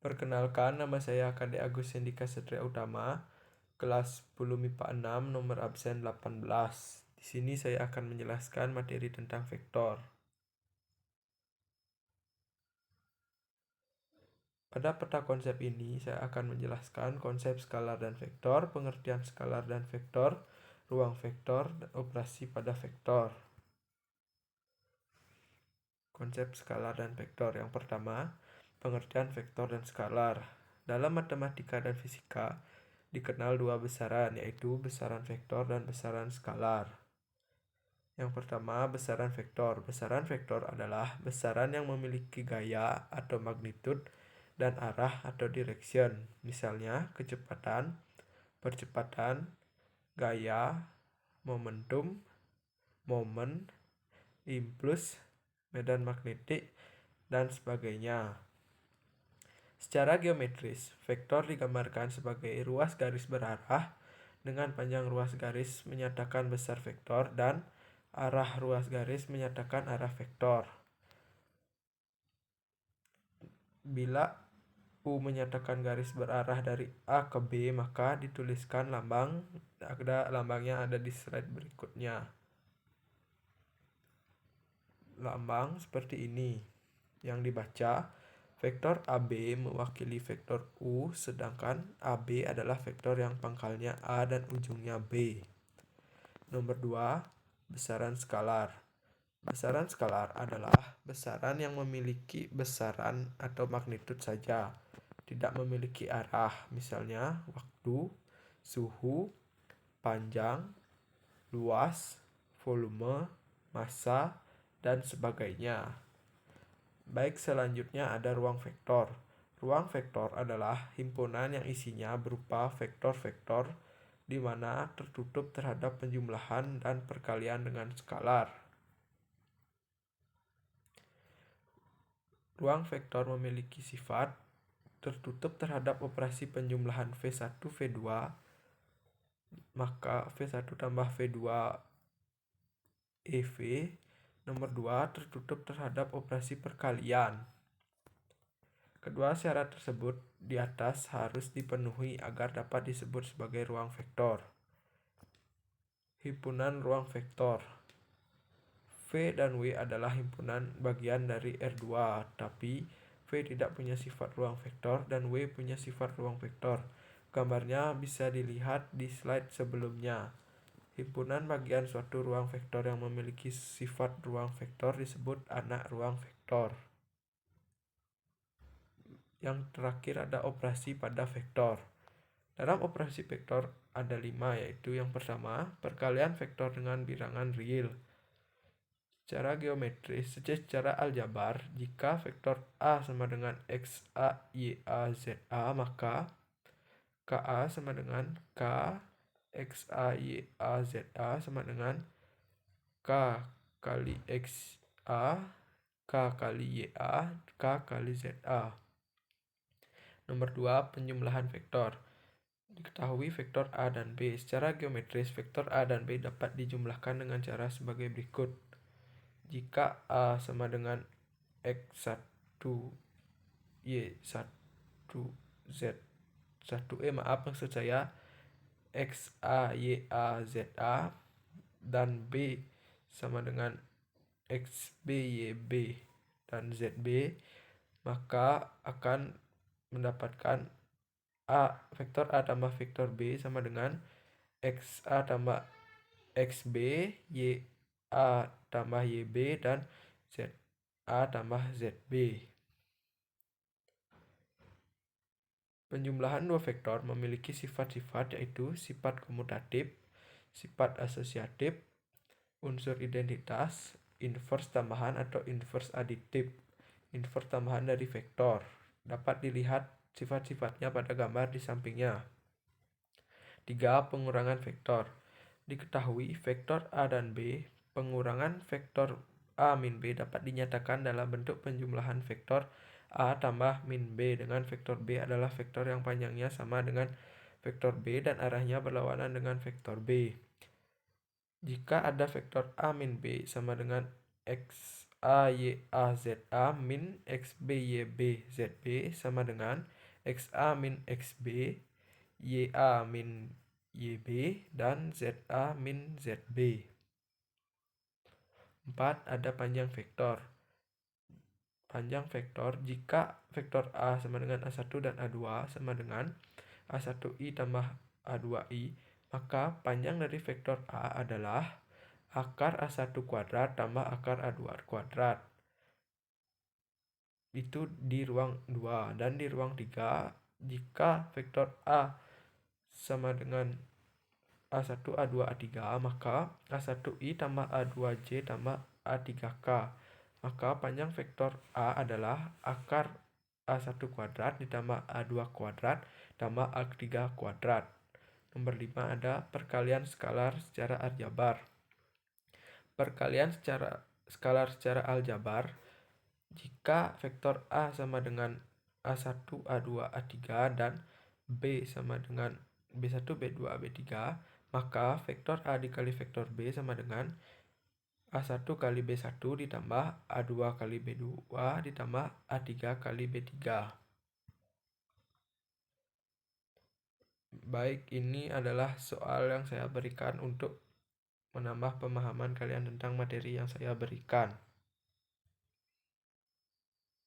Perkenalkan, nama saya Kade Agus Hendika Satria Utama, kelas 10 MIPA 6, nomor absen 18. Di sini saya akan menjelaskan materi tentang vektor. Pada peta konsep ini, saya akan menjelaskan konsep skalar dan vektor, pengertian skalar dan vektor, ruang vektor, dan operasi pada vektor. Konsep skalar dan vektor. Yang pertama, pengertian vektor dan skalar. Dalam matematika dan fisika, dikenal dua besaran, yaitu besaran vektor dan besaran skalar. Yang pertama, besaran vektor. Besaran vektor adalah besaran yang memiliki gaya atau magnitud dan arah atau direction. Misalnya, kecepatan, percepatan, gaya, momentum, momen, impuls, medan magnetik, dan sebagainya. Secara geometris, vektor digambarkan sebagai ruas garis berarah dengan panjang ruas garis menyatakan besar vektor dan arah ruas garis menyatakan arah vektor. Bila U menyatakan garis berarah dari A ke B, maka dituliskan lambangnya ada di slide berikutnya. Lambang seperti ini yang dibaca, vektor AB mewakili vektor U, sedangkan AB adalah vektor yang pangkalnya A dan ujungnya B. Nomor 2, besaran skalar. Besaran skalar adalah besaran yang memiliki besaran atau magnitud saja, tidak memiliki arah, misalnya waktu, suhu, panjang, luas, volume, massa, dan sebagainya. Baik, selanjutnya ada ruang vektor. Ruang vektor adalah himpunan yang isinya berupa vektor-vektor di mana tertutup terhadap penjumlahan dan perkalian dengan skalar. Ruang vektor memiliki sifat tertutup terhadap operasi penjumlahan V1, V2, maka V1 tambah V2 EV. Nomor 2, tertutup terhadap operasi perkalian. Kedua syarat tersebut di atas harus dipenuhi agar dapat disebut sebagai ruang vektor. Himpunan ruang vektor. V dan W adalah himpunan bagian dari R2, tapi V tidak punya sifat ruang vektor dan W punya sifat ruang vektor. Gambarnya bisa dilihat di slide sebelumnya. Himpunan bagian suatu ruang vektor yang memiliki sifat ruang vektor disebut anak ruang vektor. Yang terakhir ada operasi pada vektor. Dalam operasi vektor ada 5, yaitu yang pertama, perkalian vektor dengan bilangan real. Secara geometris, secara aljabar, jika vektor A sama dengan XA, YA, ZA, maka KA sama dengan K, XA, YA, ZA sama dengan K kali XA, K kali YA, K kali ZA. Nomor 2, penjumlahan vektor. Diketahui vektor A dan B. Secara geometris, vektor A dan B dapat dijumlahkan dengan cara sebagai berikut. Jika A sama dengan X1, Y1, Z1E, maksud saya XA, YA, ZA, dan B sama dengan XB, YB, dan ZB, maka akan mendapatkan vektor A tambah vektor B sama dengan XA tambah XB, YA tambah YB, dan ZA tambah ZB. Penjumlahan dua vektor memiliki sifat-sifat, yaitu sifat komutatif, sifat asosiatif, unsur identitas, inverse tambahan atau inverse aditif. Inverse tambahan dari vektor. Dapat dilihat sifat-sifatnya pada gambar di sampingnya. 3, pengurangan vektor. Diketahui vektor A dan B, pengurangan vektor A min B dapat dinyatakan dalam bentuk penjumlahan vektor A tambah min B dengan vektor B adalah vektor yang panjangnya sama dengan vektor B dan arahnya berlawanan dengan vektor B. Jika ada vektor A min B sama dengan X XA-YA-ZA min XB-YB-ZB sama dengan XA min XB, YA min YB, dan ZA min ZB. 4. Ada panjang vektor. Panjang vektor jika vektor A sama dengan A1 dan A2 sama dengan A1I tambah A2I, maka panjang dari vektor A adalah akar A1 kuadrat tambah akar A2 kuadrat. Itu di ruang 2. Dan di ruang 3, jika vektor A sama dengan A1, A2, A3, maka A1I tambah A2J tambah A3K. Maka panjang vektor A adalah akar A1 kuadrat ditambah A2 kuadrat tambah A3 kuadrat. Nomor 5 ada perkalian skalar secara aljabar. Perkalian skalar secara aljabar jika vektor A sama dengan A1, A2, A3 dan B sama dengan B1, B2, B3, maka vektor A dikali vektor B sama dengan A1 kali B1 ditambah A2 kali B2 ditambah A3 kali B3. Baik, ini adalah soal yang saya berikan untuk menambah pemahaman kalian tentang materi yang saya berikan.